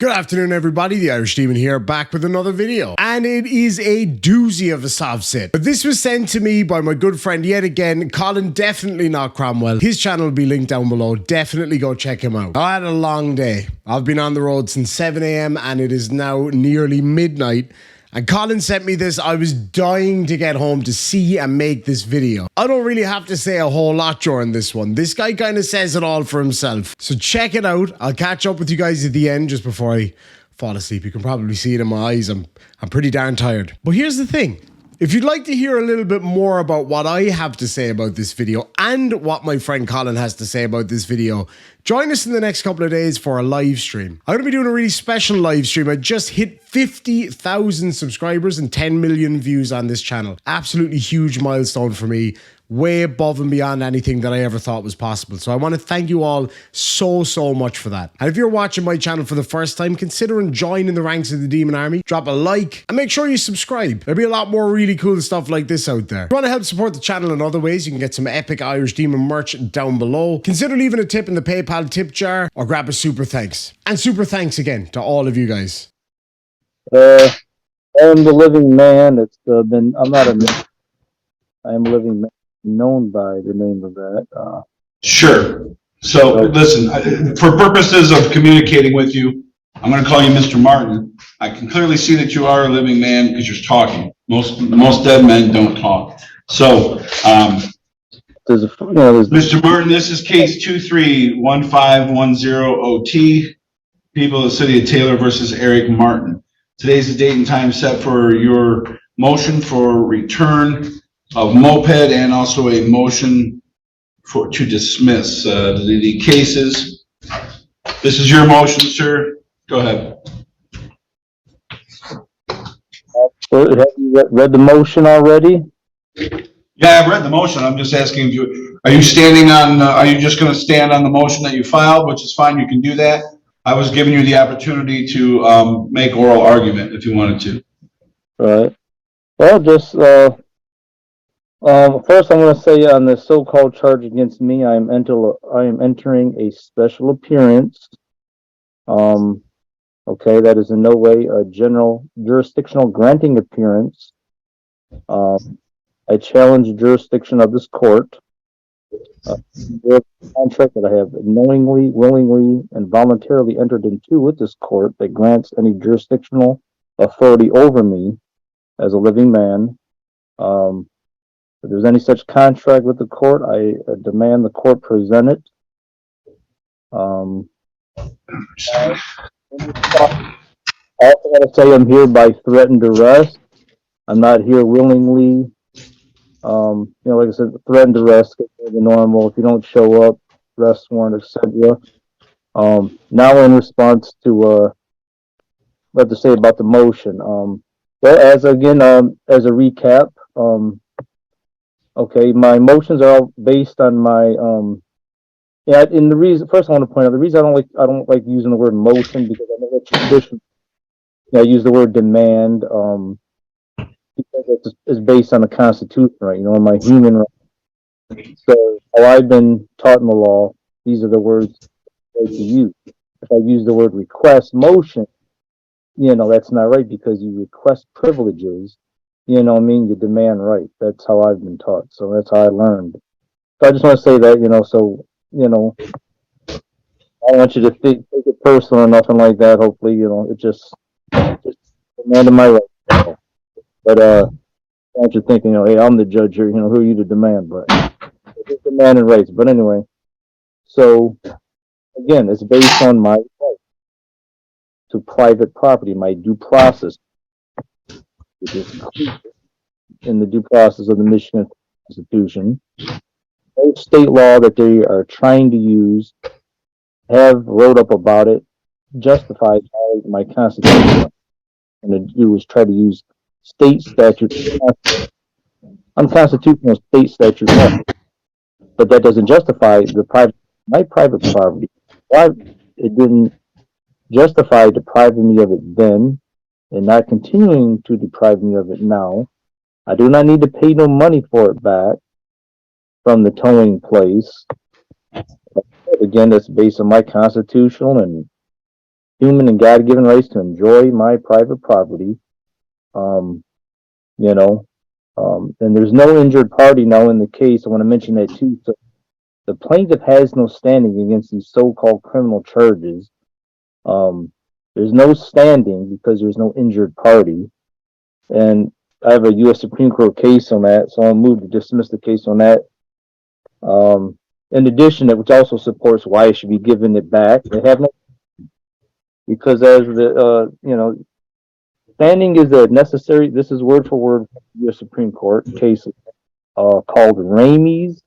Good afternoon, everybody. The Irish Demon here, back with another video. And it is a doozy of a soft sit. But this was sent to me by my good friend yet again, Colin, definitely not Cromwell. His channel will be linked down below. Definitely go check him out. I had a long day. I've been on the road since 7 a.m. and it is now nearly midnight. And Colin sent me this. I was dying to get home to see and make this video. I don't really have to say a whole lot during this one. This guy kind of says it all for himself. So check it out. I'll catch up with you guys at the end just before I fall asleep. You can probably see it in my eyes. I'm pretty darn tired. But here's the thing. If you'd like to hear a little bit more about what I have to say about this video and what my friend Colin has to say about this video, join us in the next couple of days for a live stream. I'm going to be doing a really special live stream. I just hit 50,000 subscribers and 10 million views on this channel. Absolutely huge milestone for me. Way above and beyond anything that I ever thought was possible. So I want to thank you all so much for that. And if you're watching my channel for the first time, consider joining the ranks of the Demon Army. Drop a like and make sure you subscribe. There'll be a lot more really cool stuff like this out there. If you want to help support the channel in other ways, you can get some epic Irish Demon merch down below. Consider leaving a tip in the PayPal tip jar or grab a super thanks. And super thanks again to all of you guys. I am the living man. I'm not a man. I am a living man. Known by the name of that. Sure. So listen, for purposes of communicating with you, I'm going to call you Mr. Martin. I can clearly see that you are a living man because you're talking. Most dead men don't talk. So, Mr. Martin, this is case 231510OT, people of the city of Taylor versus Eric Martin. Today's the date and time set for your motion for return of moped and also a motion to dismiss the cases. This is your motion, sir. Go ahead. Have you read the motion already? Yeah, I've read the motion. I'm just asking you, are you standing on, are you just going to stand on the motion that you filed, which is fine, you can do that. I was giving you the opportunity to make oral argument if you wanted to. Right. Well, just first, I'm going to say on the so-called charge against me, I am entering a special appearance. Okay, that is in no way a general jurisdictional granting appearance. I challenge the jurisdiction of this court. The contract that I have knowingly, willingly, and voluntarily entered into with this court that grants any jurisdictional authority over me as a living man. If there's any such contract with the court, I demand the court present it. I also want to say I'm here by threatened arrest. I'm not here willingly. Like I said, threatened arrest is the normal. If you don't show up, arrest warrant, etc. Now in response to what I have to say about the motion. As a recap, okay, my motions are all based on my and the reason first I want to point out the reason I don't like using the word motion because I know that tradition I use the word demand because it's based on the Constitution, right? My human rights. So how I've been taught in the law, these are the words I like to use. If I use the word request motion, that's not right because you request privileges. You demand right. That's how I've been taught. So that's how I learned. So I just want to say that, I don't want you to take it personal or nothing like that. Hopefully, it just demanded my right. But I want you thinking, hey, I'm the judge here. Who are you to demand? But it's demanding rights. But anyway, so again, it's based on my right to private property, my due process. Which is in the due process of the Michigan Constitution. No state law that they are trying to use have wrote up about it, justified my Constitution. And to do is try to use state statutes, unconstitutional state statutes, but that doesn't justify my private property. Why it didn't justify depriving me of it then, and not continuing to deprive me of it now. I do not need to pay no money for it back from the towing place. Again, that's based on my constitutional and human and God-given rights to enjoy my private property. You know, and there's no injured party now in the case. I want to mention that too. So the plaintiff has no standing against these so-called criminal charges. There's no standing because there's no injured party. And I have a U.S. Supreme Court case on that, so I'll move to dismiss the case on that. In addition, which also supports why it should be given it back. They have no, because as the, standing is a necessary, this is word for word U.S. Supreme Court case called Rames.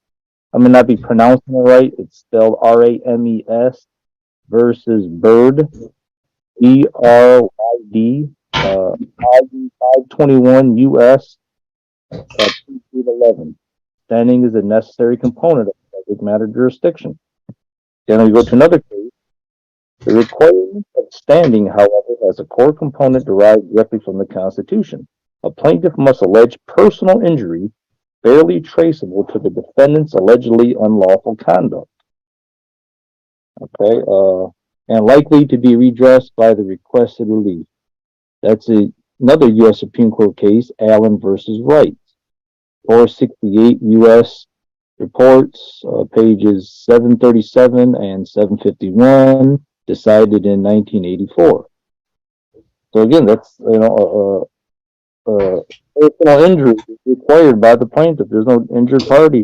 I may not be pronouncing it right. It's spelled R-A-M-E-S versus Bird, B-R-Y-D, 521 U.S. 11. Standing is a necessary component of subject matter jurisdiction. Then we go to another case. The requirement of standing, however, has a core component derived directly from the Constitution. A plaintiff must allege personal injury fairly traceable to the defendant's allegedly unlawful conduct. Okay, and likely to be redressed by the requested relief. That's another U.S. Supreme Court case, Allen versus Wright. 468 U.S. reports, pages 737 and 751, decided in 1984. So again, that's, personal injury is required by the plaintiff. There's no injured party.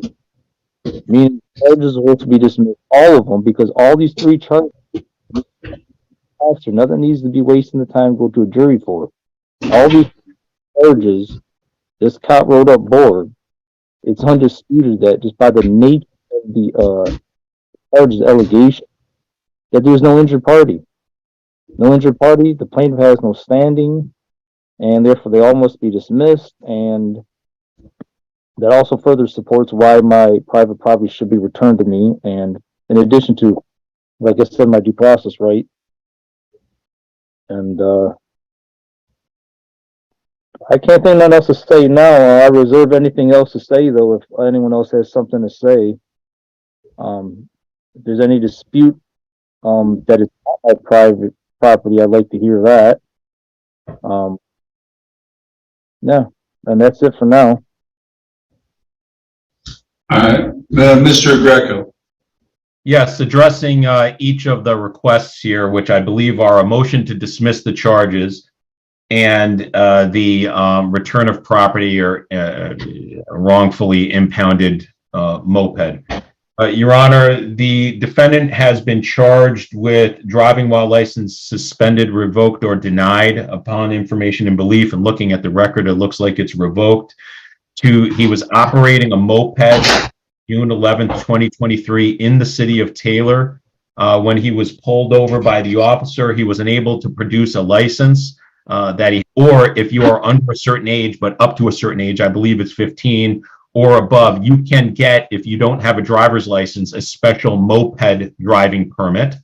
Meaning charges are to be dismissed, all of them, because all these three charges, nothing needs to be wasting the time to go to a jury for. All these charges, this cop wrote up board, it's undisputed that just by the nature of the charges allegation, that there's no injured party. No injured party, the plaintiff has no standing, and therefore they all must be dismissed, and that also further supports why my private property should be returned to me. And in addition to, like I said, my due process right. And I can't think nothing else to say now. I reserve anything else to say, though, if anyone else has something to say. If there's any dispute that it's not my private property, I'd like to hear that. Yeah, and that's it for now. All right, Mr. Greco. Yes, addressing each of the requests here, which I believe are a motion to dismiss the charges and the return of property or wrongfully impounded moped. Your Honor, the defendant has been charged with driving while license suspended, revoked, or denied upon information and belief. And looking at the record, it looks like it's revoked. He was operating a moped June 11th, 2023 in the city of Taylor. When he was pulled over by the officer, he was unable to produce a license or if you are under a certain age, but up to a certain age, I believe it's 15 or above, you can get, if you don't have a driver's license, a special moped driving permit.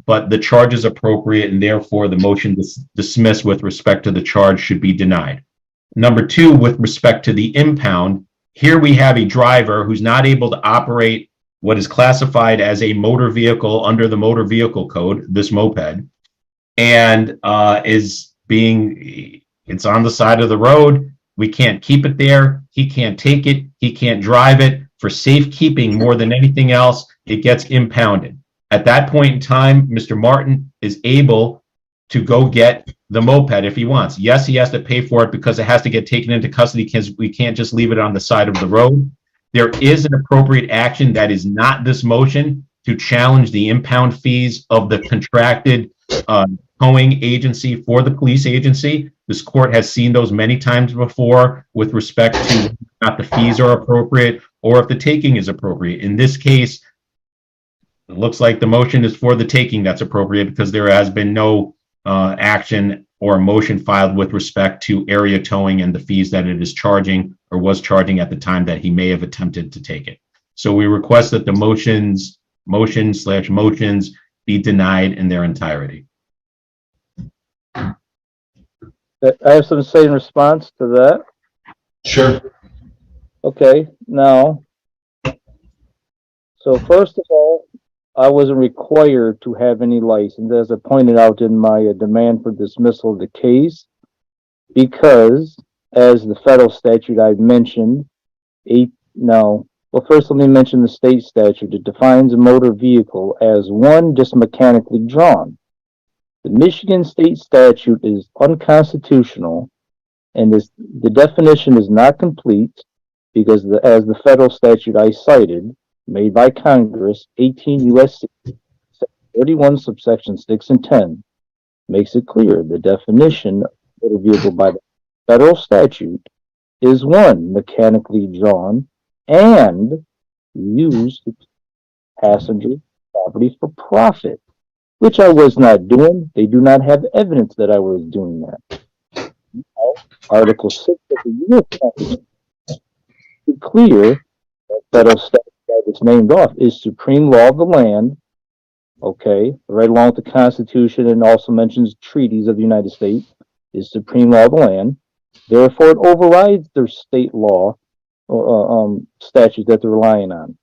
But the charge is appropriate, and therefore the motion to dismiss with respect to the charge should be denied. Number two, with respect to the impound, here we have a driver who's not able to operate what is classified as a motor vehicle under the motor vehicle code, this moped, and it's on the side of the road. We can't keep it there. He can't take it. He can't drive it. For safekeeping more than anything else, it gets impounded. At that point in time, Mr. Martin is able to go get the moped if he wants. Yes, he has to pay for it because it has to get taken into custody because we can't just leave it on the side of the road. There is an appropriate action that is not this motion to challenge the impound fees of the contracted towing agency for the police agency. This court has seen those many times before with respect to whether or not the fees are appropriate or if the taking is appropriate. In this case, it looks like the motion is for the taking that's appropriate because there has been no action or motion filed with respect to area towing and the fees that it is charging or was charging at the time that he may have attempted to take it. So we request that the motions be denied in their entirety. I have something to say in response to that. Sure. Okay, now, so first of all, I wasn't required to have any license, as I pointed out in my demand for dismissal of the case, because as the federal statute I've mentioned, well, first let me mention the state statute. It defines a motor vehicle as one just mechanically drawn. The Michigan state statute is unconstitutional, and the definition is not complete because, as the federal statute I cited, made by Congress, 18 U.S.C. 31 subsection 6 and 10, makes it clear the definition of motor vehicle by the federal statute is one mechanically drawn and used passenger property for profit, which I was not doing. They do not have evidence that I was doing that. Article 6 of the U.S. Constitution is clear that federal statute that is named off is supreme law of the land, okay, right along with the Constitution, and also mentions treaties of the United States, is supreme law of the land. Therefore, it overrides their state law statutes that they're relying on.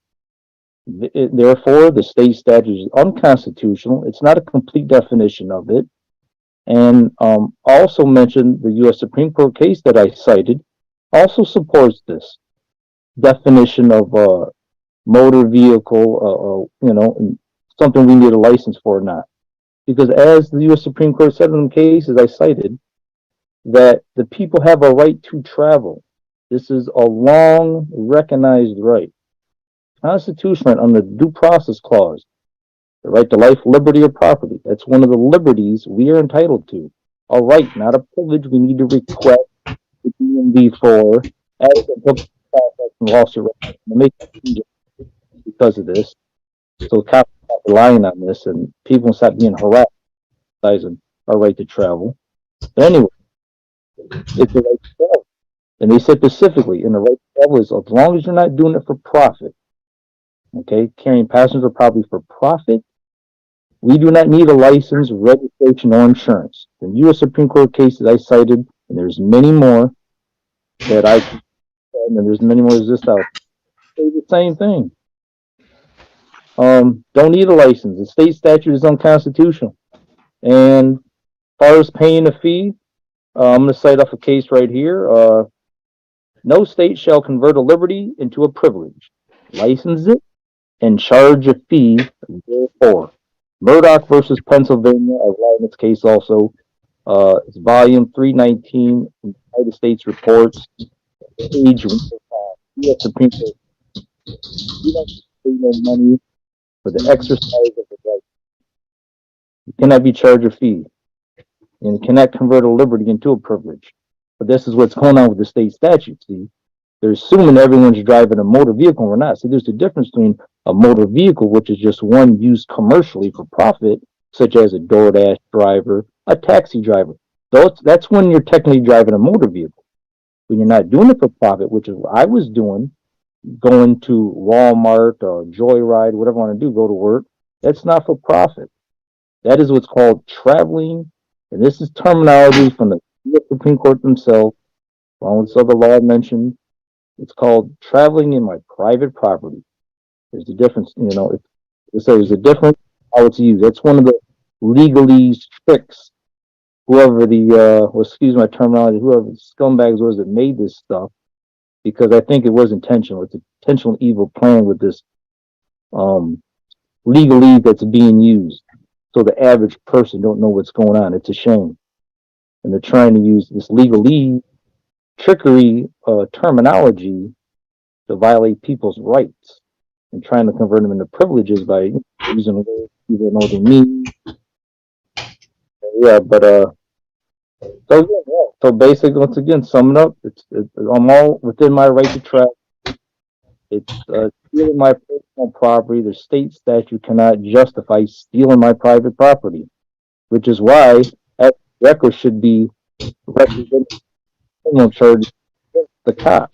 Therefore, the state statute is unconstitutional. It's not a complete definition of it. And also mentioned the U.S. Supreme Court case that I cited also supports this definition of motor vehicle, something we need a license for or not. Because as the U.S. Supreme Court said in the cases I cited, that the people have a right to travel. This is a long recognized right. Constitutional under the Due Process Clause, the right to life, liberty, or property. That's one of the liberties we are entitled to. A right, not a privilege. We need to request the DMV for as a book lawsuit to make changes because of this. So cops stop relying on this, and people stop being harassed exercising our right to travel. But anyway, it's the right to travel. And they said specifically, in the right to travel is as long as you're not doing it for profit, okay, carrying passenger property for profit, we do not need a license, registration, or insurance. The U.S. Supreme Court cases I cited, and there's many more that and there's many more exist out, say the same thing. Don't need a license. The state statute is unconstitutional. And as far as paying a fee, I'm going to cite off a case right here. No state shall convert a liberty into a privilege, license it, and charge a fee therefore. Murdoch versus Pennsylvania, I relied on this case also. It's volume 319, United States Reports, page U.S. Supreme Court. You don't pay no money for the exercise of the right. You cannot be charged a fee, and you cannot convert a liberty into a privilege. But this is what's going on with the state statute. See, they're assuming everyone's driving a motor vehicle or not. See, there's a difference between a motor vehicle, which is just one used commercially for profit, such as a DoorDash driver, a taxi driver. That's when you're technically driving a motor vehicle. When you're not doing it for profit, which is what I was doing, going to Walmart or Joyride, whatever I want to do, go to work, that's not for profit. That is what's called traveling, and this is terminology from the U.S. Supreme Court themselves, along with other law mentioned. It's called traveling in my private property. There's a difference, there's a difference how it's used. That's one of the legalese tricks. Whoever excuse my terminology, whoever the scumbags was that made this stuff, because I think it was intentional. It's an intentional evil plan with this legalese that's being used. So the average person don't know what's going on. It's a shame. And they're trying to use this legalese trickery terminology to violate people's rights and trying to convert them into privileges by using words people know what they mean. Yeah, but so basically, once again, summing up, I'm all within my right to travel. It's stealing my personal property. The state statute cannot justify stealing my private property, which is why that record should be represented criminal charge the cop.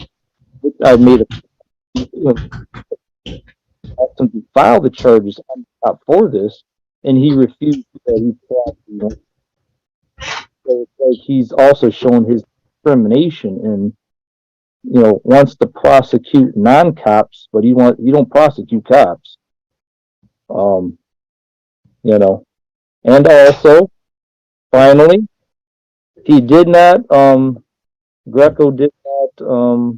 I made asked him to file the charges on the cop for this, and he refused. So it's like he's also shown his discrimination and wants to prosecute non-cops, but you don't prosecute cops. You know, and also, finally, he did not, Greco did not,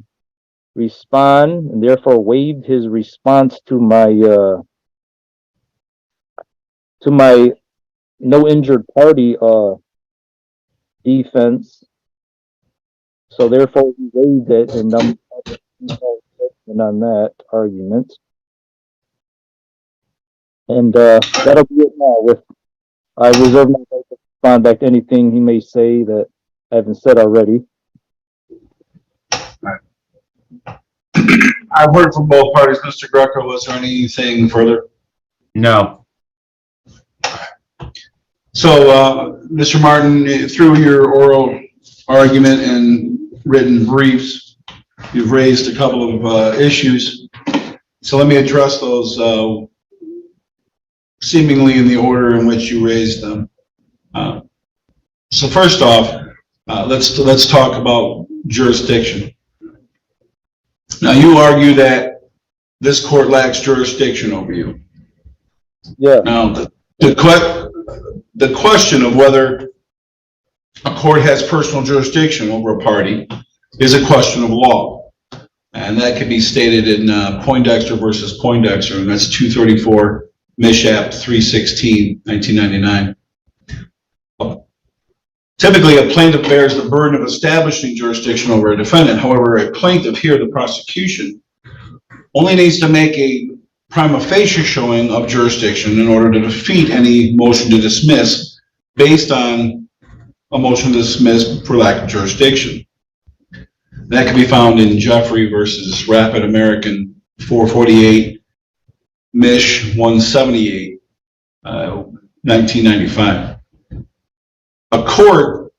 respond and therefore waived his response to my no injured party, defense. So therefore he waived it, and I'm on that argument. And that'll be it now. With I reserve my right to respond back to anything he may say that I haven't said already. I've heard from both parties. Mr. Greco, was there anything further? No. So, Mr. Martin, through your oral argument and written briefs, you've raised a couple of issues. So let me address those seemingly in the order in which you raised them. So first off, let's talk about jurisdiction. Now, you argue that this court lacks jurisdiction over you. Yeah. Now, the question of whether a court has personal jurisdiction over a party is a question of law. And that can be stated in Poindexter versus Poindexter, and that's 234 Mishap 316, 1999. Typically, a plaintiff bears the burden of establishing jurisdiction over a defendant. However, a plaintiff, here the prosecution, only needs to make a prima facie showing of jurisdiction in order to defeat any motion to dismiss based on a motion to dismiss for lack of jurisdiction. That can be found in Jeffrey versus Rapid American 448, Mish 178, 1995. Before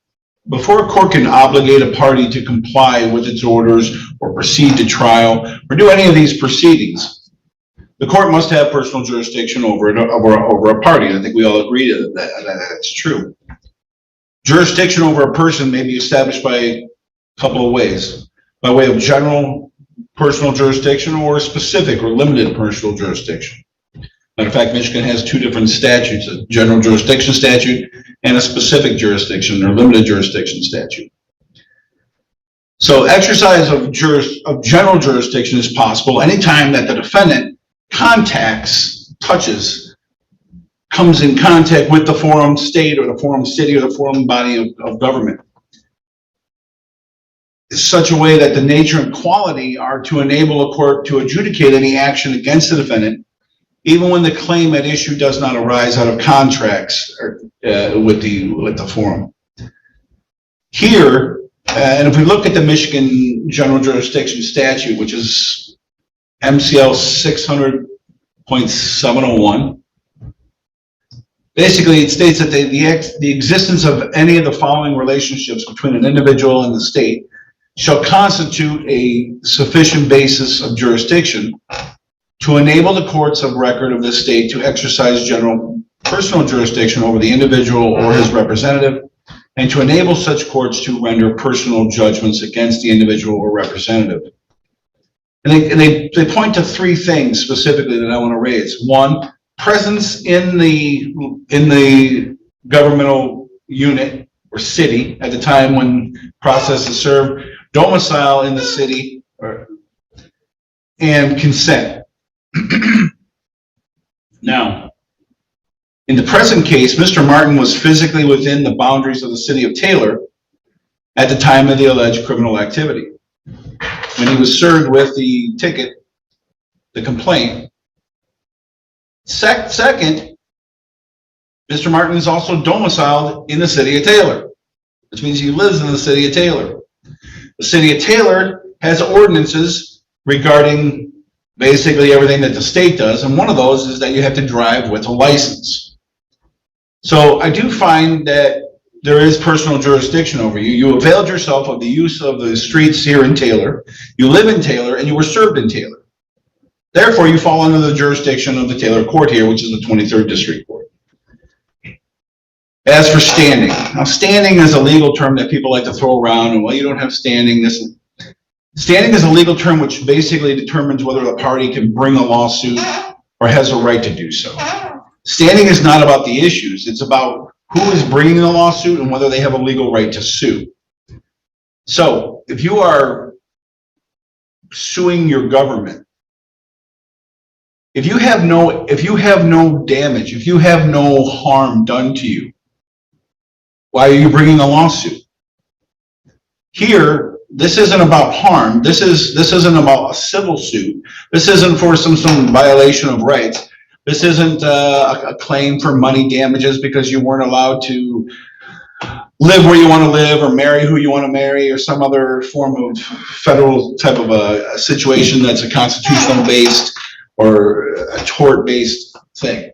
a court can obligate a party to comply with its orders or proceed to trial or do any of these proceedings, the court must have personal jurisdiction over a party. I think we all agree that that's true. Jurisdiction over a person may be established by a couple of ways: by way of general personal jurisdiction or specific or limited personal jurisdiction. Matter of fact, Michigan has two different statutes: a general jurisdiction statute and a specific jurisdiction or limited jurisdiction statute. So exercise of general jurisdiction is possible anytime that the defendant comes in contact with the forum state or the forum city or the forum body of government in such a way that the nature and quality are to enable a court to adjudicate any action against the defendant, even when the claim at issue does not arise out of contracts with the forum. Here, and if we look at the Michigan General Jurisdiction Statute, which is MCL 600.701, basically it states that the existence of any of the following relationships between an individual and the state shall constitute a sufficient basis of jurisdiction to enable the courts of record of the state to exercise general personal jurisdiction over the individual or his representative, and to enable such courts to render personal judgments against the individual or representative. And they point to three things specifically that I want to raise. One, presence in the governmental unit or city at the time when process is served, domicile in the city, and consent. Now, in the present case, Mr. Martin was physically within the boundaries of the city of Taylor at the time of the alleged criminal activity. When he was served with the ticket, the complaint. Second, Mr. Martin is also domiciled in the city of Taylor, which means he lives in the city of Taylor. The city of Taylor has ordinances regarding basically everything that the state does, and one of those is that you have to drive with a license. So I do find that there is personal jurisdiction over you. You availed yourself of the use of the streets here in Taylor. You live in Taylor, and you were served in Taylor. Therefore, you fall under the jurisdiction of the Taylor Court here, which is the 23rd District Court. As for standing, now standing is a legal term that people like to throw around, and well, you don't have standing. Standing is a legal term which basically determines whether a party can bring a lawsuit or has a right to do so. Standing is not about the issues. It's about who is bringing the lawsuit and whether they have a legal right to sue. So if you are suing your government, if you have no damage, if you have no harm done to you, why are you bringing a lawsuit? Here, this isn't about harm. This isn't about a civil suit. This isn't for some violation of rights. This isn't a claim for money damages because you weren't allowed to live where you want to live or marry who you want to marry or some other form of federal type of a situation that's a constitutional based or a tort based thing.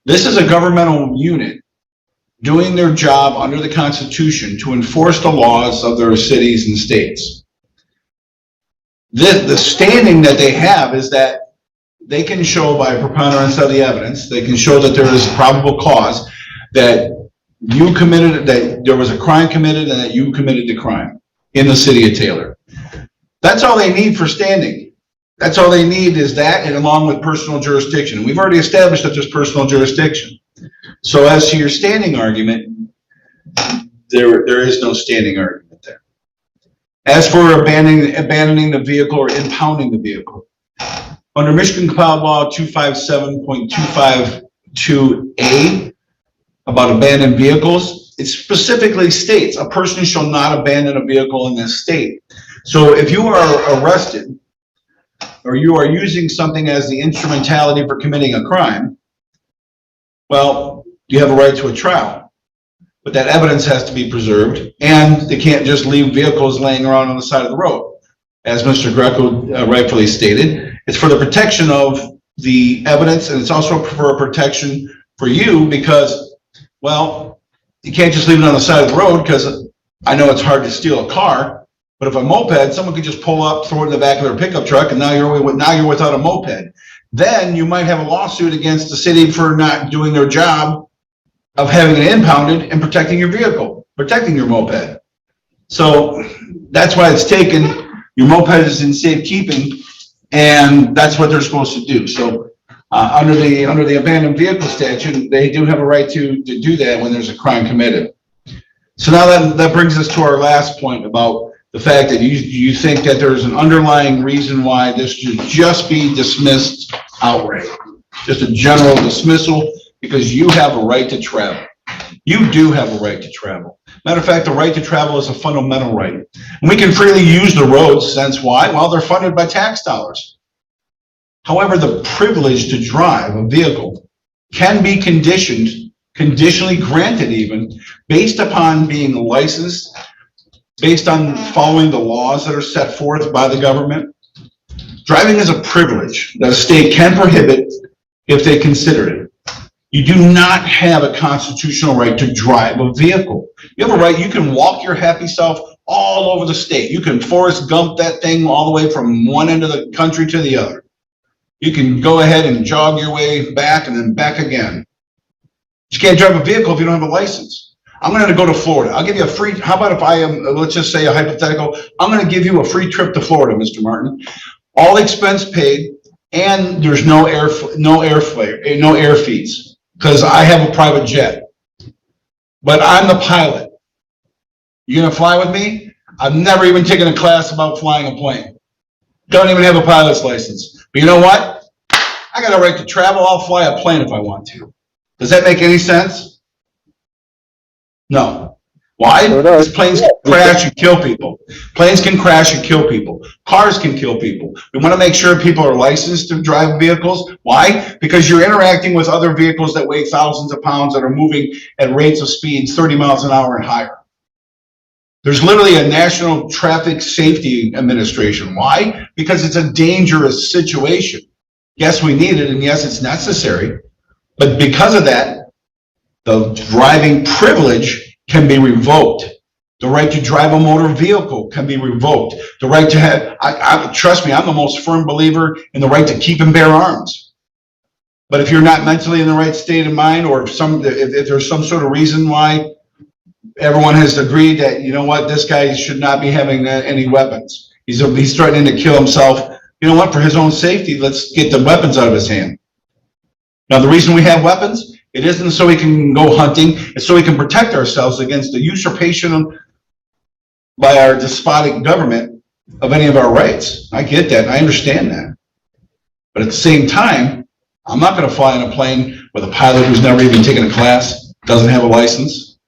This is a governmental unit doing their job under the Constitution to enforce the laws of their cities and states. The standing that they have is that they can show by preponderance of the evidence, they can show that there is probable cause that you committed, that there was a crime committed and that you committed the crime in the city of Taylor. That's all they need for standing. That's all they need is that, and along with personal jurisdiction. We've already established that there's personal jurisdiction. So as to your standing argument, there is no standing argument there. As for abandoning the vehicle or impounding the vehicle, under Michigan Compiled Law 257.252A about abandoned vehicles, it specifically states a person shall not abandon a vehicle in this state. So if you are arrested or you are using something as the instrumentality for committing a crime, well, you have a right to a trial. But that evidence has to be preserved, and they can't just leave vehicles laying around on the side of the road. As Mr. Greco rightfully stated, it's for the protection of the evidence, and it's also for a protection for you because, well, you can't just leave it on the side of the road because I know it's hard to steal a car, but if a moped, someone could just pull up, throw it in the back of their pickup truck, and now you're without a moped. Then you might have a lawsuit against the city for not doing their job of having it impounded and protecting your vehicle, protecting your moped. So that's why it's taken. Your moped is in safekeeping, and that's what they're supposed to do. So under the abandoned vehicle statute, they do have a right to do that when there's a crime committed. So now that brings us to our last point about the fact that you think that there's an underlying reason why this should just be dismissed outright, just a general dismissal, because you have a right to travel. You do have a right to travel. Matter of fact, the right to travel is a fundamental right. And we can freely use the roads, since why? Well, they're funded by tax dollars. However, the privilege to drive a vehicle can be conditionally granted even, based upon being licensed, based on following the laws that are set forth by the government. Driving is a privilege that a state can prohibit if they consider it. You do not have a constitutional right to drive a vehicle. You have a right, you can walk your happy self all over the state. You can Forrest Gump that thing all the way from one end of the country to the other. You can go ahead and jog your way back and then back again. You can't drive a vehicle if you don't have a license. I'm going to go to Florida. I'll give you a free, how about if I am, let's just say a hypothetical, I'm going to give you a free trip to Florida, Mr. Martin. All expense paid, and there's no air fees. Because I have a private jet, but I'm the pilot. You gonna fly with me? I've never even taken a class about flying a plane. Don't even have a pilot's license. But you know what? I got a right to travel. I'll fly a plane if I want to. Does that make any sense? No. Why? Because planes can crash and kill people. Planes can crash and kill people. Cars can kill people. We want to make sure people are licensed to drive vehicles. Why? Because you're interacting with other vehicles that weigh thousands of pounds that are moving at rates of speeds 30 miles an hour and higher. There's literally a National Traffic Safety Administration. Why? Because it's a dangerous situation. Yes, we need it, and yes, it's necessary. But because of that, the driving privilege can be revoked. The right to drive a motor vehicle can be revoked. The right to have, trust me, I'm the most firm believer in the right to keep and bear arms. But if you're not mentally in the right state of mind, or if there's some sort of reason why everyone has agreed that, you know what, this guy should not be having any weapons. He's threatening to kill himself. You know what, for his own safety, let's get the weapons out of his hand. Now, the reason we have weapons, it isn't so we can go hunting, it's so we can protect ourselves against the usurpation by our despotic government of any of our rights. I get that, and I understand that. But at the same time, I'm not going to fly in a plane with a pilot who's never even taken a class, doesn't have a license.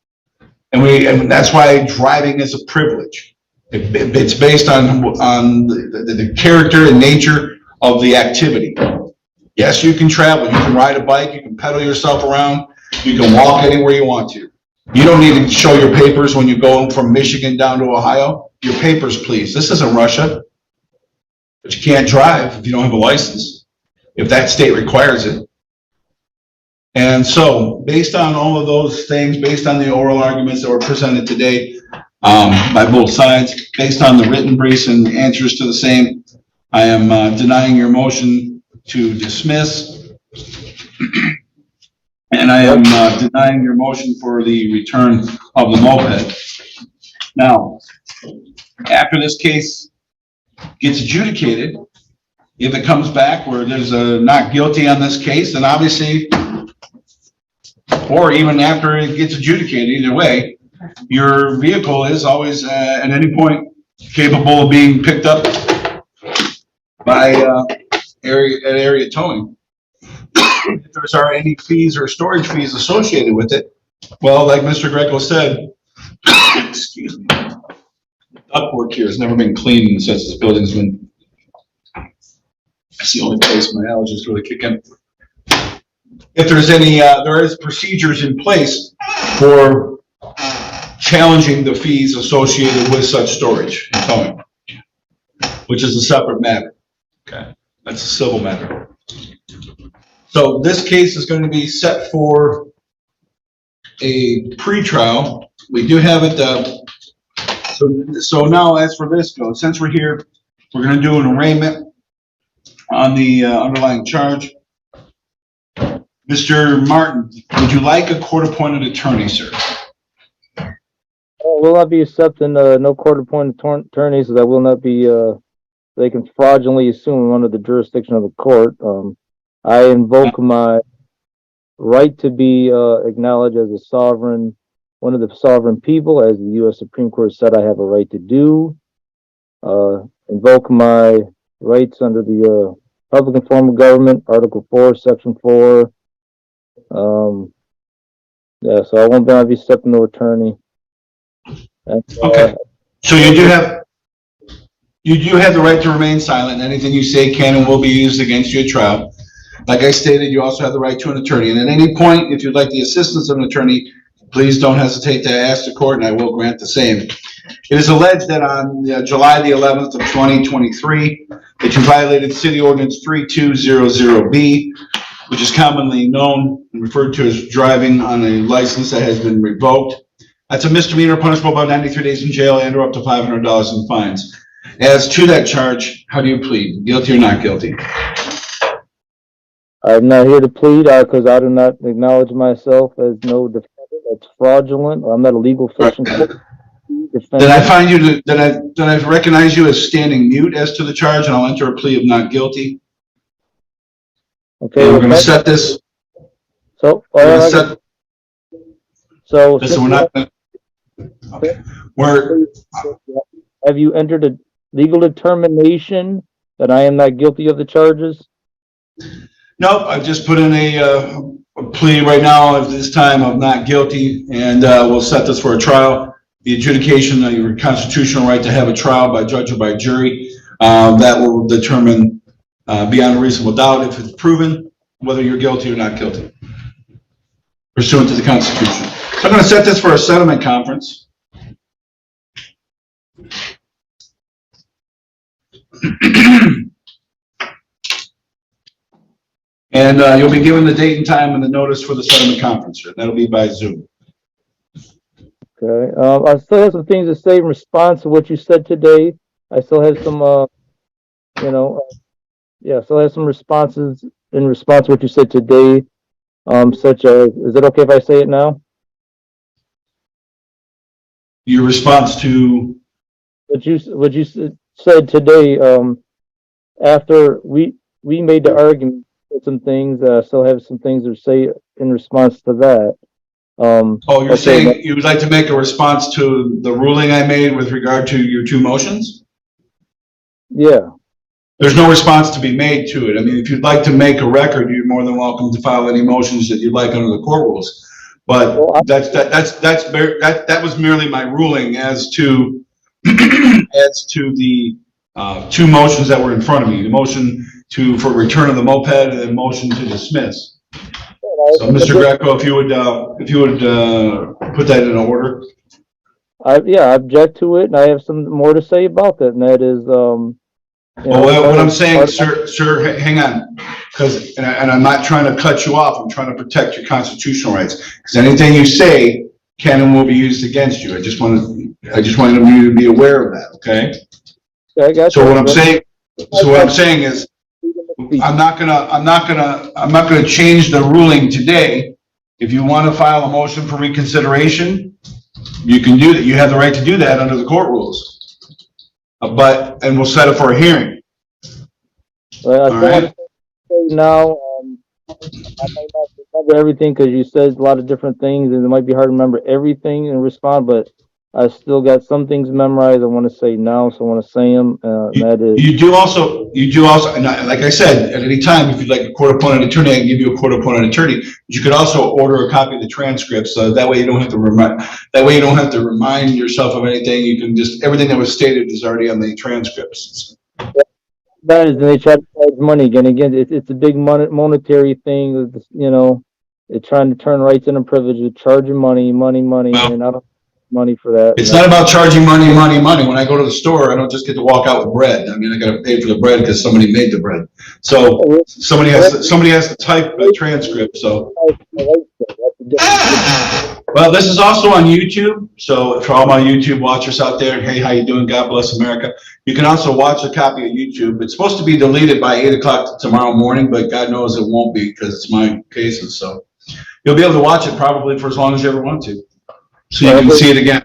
And that's why driving is a privilege. It's based on the character and nature of the activity. Yes, you can travel, you can ride a bike, you can pedal yourself around, you can walk anywhere you want to. You don't need to show your papers when you go from Michigan down to Ohio. Your papers, please. This isn't Russia. But you can't drive if you don't have a license, if that state requires it. And so, based on all of those things, based on the oral arguments that were presented today by both sides, based on the written briefs and answers to the same, I am denying your motion to dismiss, and I am denying your motion for the return of the moped. Now, after this case gets adjudicated, if it comes back where there's a not guilty on this case, then obviously, or even after it gets adjudicated, either way, your vehicle is always at any point capable of being picked up by area towing. If there's are any fees or storage fees associated with it, well, like Mr. Greco said, excuse me, the ductwork here has never been cleaned since this building's been. That's the only place my allergies really kick in. If there's any, there is procedures in place for challenging the fees associated with such storage and towing, which is a separate matter. Okay. That's a civil matter. So this case is going to be set for a pretrial. We do have it. So now, as for this goes, since we're here, we're going to do an arraignment on the underlying charge. Mr. Martin, would you like a court-appointed attorney, sir? Will not be accepting no court-appointed attorneys, as I will not be. They can fraudulently assume under the jurisdiction of the court. I invoke my right to be acknowledged as a sovereign, one of the sovereign people, as the U.S. Supreme Court said I have a right to do. Invoke my rights under the Republican form of government, Article 4, Section 4. Yeah, so I won't be accepting no attorney. And, okay. So you do have the right to remain silent. Anything you say can and will be used against you at trial. Like I stated, you also have the right to an attorney. And at any point, if you'd like the assistance of an attorney, please don't hesitate to ask the court, and I will grant the same. It is alleged that on July the 11th of 2023, that you violated City Ordinance 3200B, which is commonly known and referred to as driving on a license that has been revoked. That's a misdemeanor punishable by 93 days in jail and or up to $500 in fines. As to that charge, how do you plead? Guilty or not guilty? I'm not here to plead because I do not acknowledge myself as no defendant. That's fraudulent. I'm not a legal fiction. Then I find you to, then I recognize you as standing mute as to the charge, and I'll enter a plea of not guilty. Okay, and we're going to set this. So, Listen, we're not. Okay. We're. Have you entered a legal determination that I am not guilty of the charges? Nope, I've just put in a plea right now at this time of not guilty, and we'll set this for a trial. The adjudication of your constitutional right to have a trial by judge or by jury, that will determine beyond a reasonable doubt if it's proven whether you're guilty or not guilty, pursuant to the Constitution. So I'm going to set this for a settlement conference. And you'll be given the date and time and the notice for the settlement conference. That'll be by Zoom. Okay. I still have some things to say in response to what you said today. I still have some, still have some responses in response to what you said today. Such as, is it okay if I say it now? Your response to What you said today, after we made the argument some things. Still have some things to say in response to that. Oh, you're okay, saying you would like to make a response to the ruling I made with regard to your two motions? Yeah. There's no response to be made to it. I mean, if you'd like to make a record, you're more than welcome to file any motions that you'd like under the court rules. But Well, that was merely my ruling as to as to the two motions that were in front of me. The motion for return of the moped and the motion to dismiss. So, Mr. Greco, if you would put that in order. I object to it, and I have some more to say about that, and that is, what I'm saying, sir, hang on, because and I'm not trying to cut you off. I'm trying to protect your constitutional rights. Because anything you say can and will be used against you. I just wanted you to be aware of that. Okay. I got So you. what I'm saying is, I'm not gonna change the ruling today. If you want to file a motion for reconsideration, you can do that. You have the right to do that under the court rules. And we'll set it for a hearing. All right. Now, I might not remember everything because you said a lot of different things, and it might be hard to remember everything and respond. But I still got some things memorized. I want to say now, so I want to say them. That is. You do also, and like I said, at any time, if you'd like a court-appointed attorney, I can give you a court-appointed attorney. But you could also order a copy of the transcripts. So that way you don't have to remind yourself of anything. You can just, everything that was stated is already on the transcripts. That is, they try to charge money again. Again, it's a big monetary thing. You know, it's trying to turn rights into privileges, charging money, Well, and I don't have money for that. It's not about charging money. When I go to the store, I don't just get to walk out with bread. I mean, I got to pay for the bread because somebody made the bread. So somebody has to type a transcript. So, well, this is also on YouTube. So for all my YouTube watchers out there, hey, how you doing? God bless America. You can also watch a copy of YouTube. It's supposed to be deleted by 8 o'clock tomorrow morning, but God knows it won't be because it's my cases. So you'll be able to watch it probably for as long as you ever want to. So you can see it again.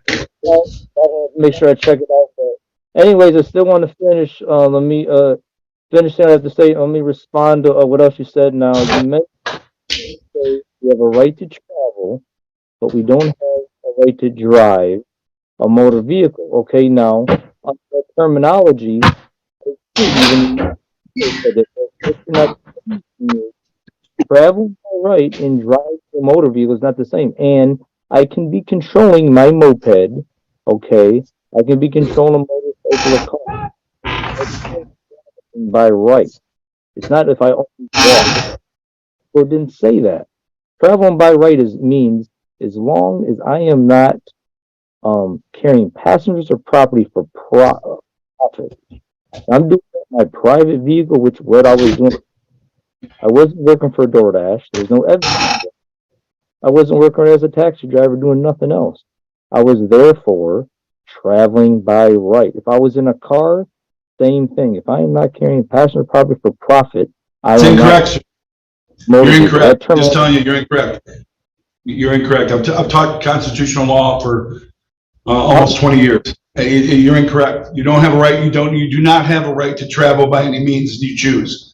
I'll make sure I check it out. But anyways, I still want to finish. Let me finish what I have to say. Let me respond to what else you said. Now, you mentioned we have a right to travel, but we don't have a right to drive a motor vehicle. Okay, now, on the terminology, travel by right and drive a motor vehicle is not the same. And I can be controlling my moped, okay? I can be controlling a motorcycle or car by right. It's not if I only walk. Or didn't say that. Traveling by right means as long as I am not carrying passengers or property for profit. I'm doing my private vehicle, which what I was doing. I wasn't working for DoorDash. There's no evidence. I wasn't working as a taxi driver doing nothing else. I was therefore traveling by right. If I was in a car, same thing. If I am not carrying passenger property for profit, It's incorrect. You're incorrect. Just telling you, you're incorrect. You're incorrect. I've taught constitutional law for almost 20 years. You're incorrect. You don't have a right. You do not have a right to travel by any means you choose.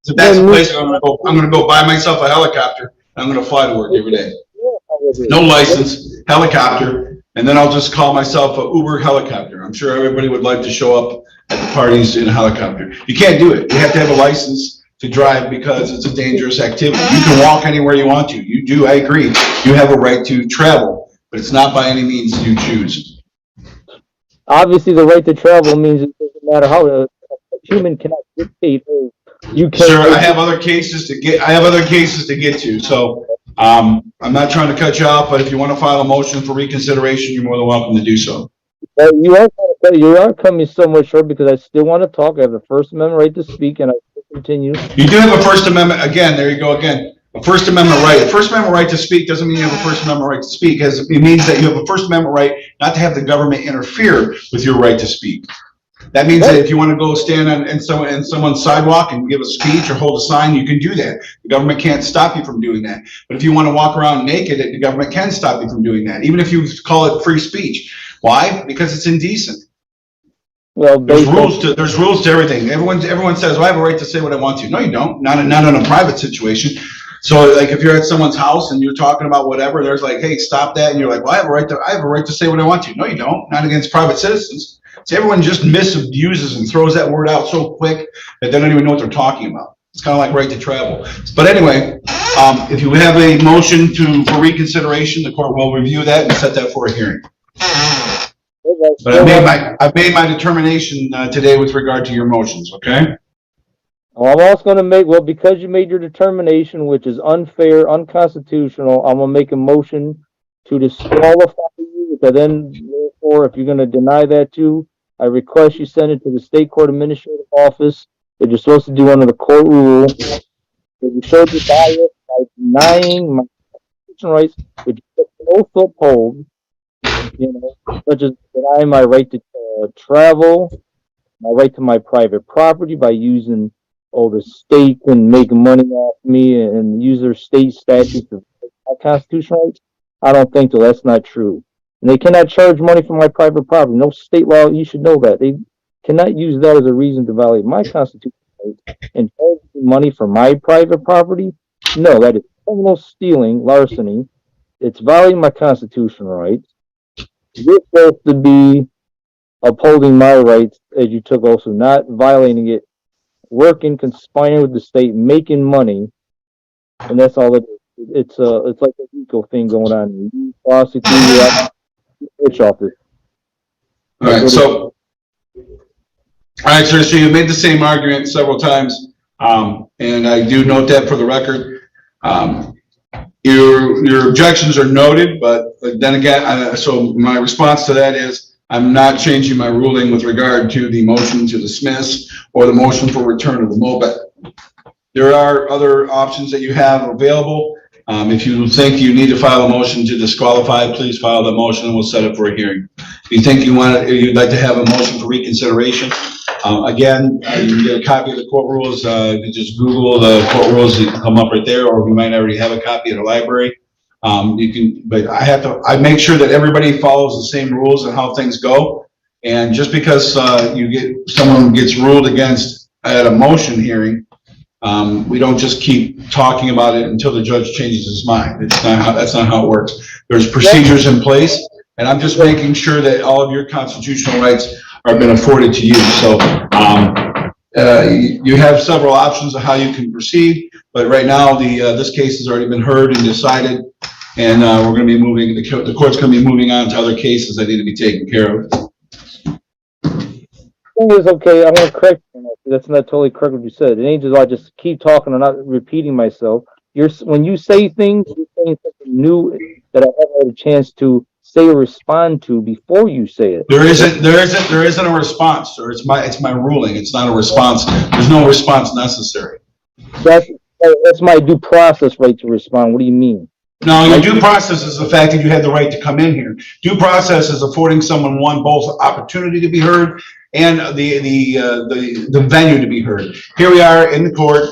So that's a place I'm going to go buy myself a helicopter. I'm going to fly to work every day. No license, helicopter, and then I'll just call myself a Uber helicopter. I'm sure everybody would like to show up at the parties in a helicopter. You can't do it. You have to have a license to drive because it's a dangerous activity. You can walk anywhere you want to. You do, I agree. You have a right to travel, but it's not by any means you choose. Obviously, the right to travel means it doesn't matter how a human cannot dictate. You can. Sir, I have other cases to get to. So I'm not trying to cut you off, but if you want to file a motion for reconsideration, you're more than welcome to do so. You are coming somewhat short because I still want to talk. I have the First Amendment right to speak, and I will continue. You do have a First Amendment. Again, there you go again. A First Amendment right. A First Amendment right to speak doesn't mean you have a First Amendment right to speak. It means that you have a First Amendment right not to have the government interfere with your right to speak. That means that if you want to go stand in someone's sidewalk and give a speech or hold a sign, you can do that. The government can't stop you from doing that. But if you want to walk around naked, the government can stop you from doing that, even if you call it free speech. Why? Because it's indecent. Well, There's rules to everything. Everyone says, well, I have a right to say what I want to. No, you don't. Not in a private situation. So like if you're at someone's house and you're talking about whatever, there's like, hey, stop that. And you're like, well, I have a right to say what I want to. No, you don't. Not against private citizens. So everyone just misuses and throws that word out so quick that they don't even know what they're talking about. It's kind of like right to travel. But anyway, if you have a motion for reconsideration, the court will review that and set that for a hearing. But I've made my determination today with regard to your motions, okay? Well, I'm also going to make, well, because you made your determination, which is unfair, unconstitutional, I'm going to make a motion to disqualify you, which I then, therefore, if you're going to deny that too, I request you send it to the State Court Administrative Office that you're supposed to do under the court rule. That you showed your bias by denying my constitutional rights, which you took no foothold, such as denying my right to travel, my right to my private property by using the state can make money off me and use their state statutes to my constitutional rights. I don't think so. That's not true. And they cannot charge money for my private property. No state law, you should know that. They cannot use that as a reason to violate my constitutional rights and charge money for my private property. No, that is criminal stealing, larceny. It's violating my constitutional rights. You're supposed to be upholding my rights as you took also, not violating it, working, conspiring with the state, making money, and that's all it is. It's like a RICO thing going on. You prosecute, rich off it. All right, so you made the same argument several times, and I do note that for the record. Your objections are noted, but then again, so my response to that is I'm not changing my ruling with regard to the motion to dismiss or the motion for return of the moped. There are other options that you have available. If you think you need to file a motion to disqualify, please file the motion and we'll set it for a hearing. If you think you'd like to have a motion for reconsideration, again, you can get a copy of the court rules. You can just Google the court rules, you can come up right there, or we might already have a copy at the library. But I make sure that everybody follows the same rules and how things go. And just because someone gets ruled against at a motion hearing, we don't just keep talking about it until the judge changes his mind. That's not how it works. There's procedures in place, and I'm just making sure that all of your constitutional rights are been afforded to you. So you have several options of how you can proceed, but right now this case has already been heard and decided, and we're going to be moving. The court's going to be moving on to other cases that need to be taken care of. Is okay. I'm going to correct you. That's not totally correct what you said. It ain't just I just keep talking and not repeating myself. When you say things, you're saying something new that I haven't had a chance to say or respond to before you say it. There isn't a response, sir. It's my ruling. It's not a response. There's no response necessary. That's my due process right to respond. What do you mean? No, your due process is the fact that you had the right to come in here. Due process is affording someone both opportunity to be heard and the venue to be heard. Here we are in the court.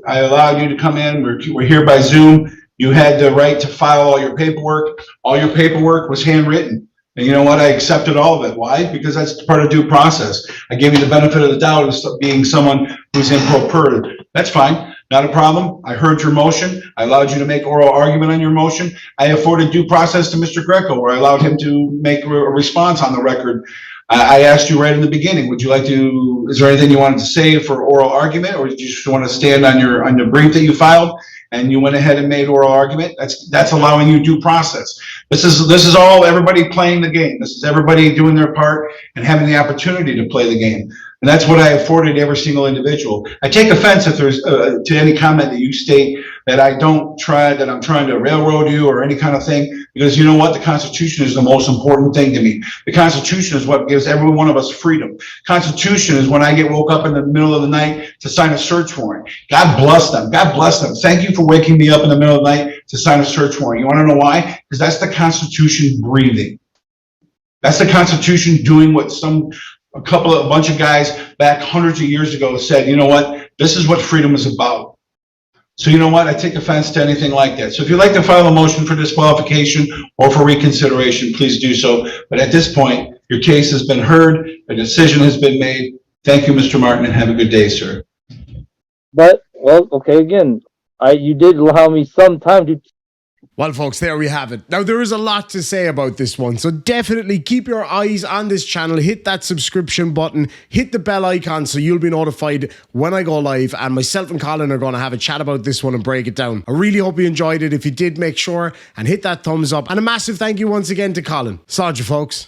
I allowed you to come in. We're here by Zoom. You had the right to file all your paperwork. All your paperwork was handwritten. And you know what? I accepted all of it. Why? Because that's part of due process. I gave you the benefit of the doubt of being someone who's improper. That's fine. Not a problem. I heard your motion. I allowed you to make oral argument on your motion. I afforded due process to Mr. Greco, where I allowed him to make a response on the record. I asked you right in the beginning, is there anything you wanted to say for oral argument, or did you just want to stand on your brief that you filed? And you went ahead and made oral argument. That's allowing you due process. This is all everybody playing the game. This is everybody doing their part and having the opportunity to play the game. And that's what I afforded every single individual. I take offense if there's to any comment that you state that I'm trying to railroad you or any kind of thing, because you know what? The Constitution is the most important thing to me. The Constitution is what gives every one of us freedom. Constitution is when I get woke up in the middle of the night to sign a search warrant. God bless them. God bless them. Thank you for waking me up in the middle of the night to sign a search warrant. You want to know why? Because that's the Constitution breathing. That's the Constitution doing what a bunch of guys back hundreds of years ago said, you know what? This is what freedom is about. So you know what? I take offense to anything like that. So if you'd like to file a motion for disqualification or for reconsideration, please do so. But at this point, your case has been heard, a decision has been made. Thank you, Mr. Martin, and have a good day, sir. But, well, okay, again, you did allow me some time to. Well, folks, there we have it. Now, there is a lot to say about this one, so definitely keep your eyes on this channel. Hit that subscription button, hit the bell icon so you'll be notified when I go live, and myself and Colin are going to have a chat about this one and break it down. I really hope you enjoyed it. If you did, make sure and hit that thumbs up. And a massive thank you once again to Colin. Sodja, folks.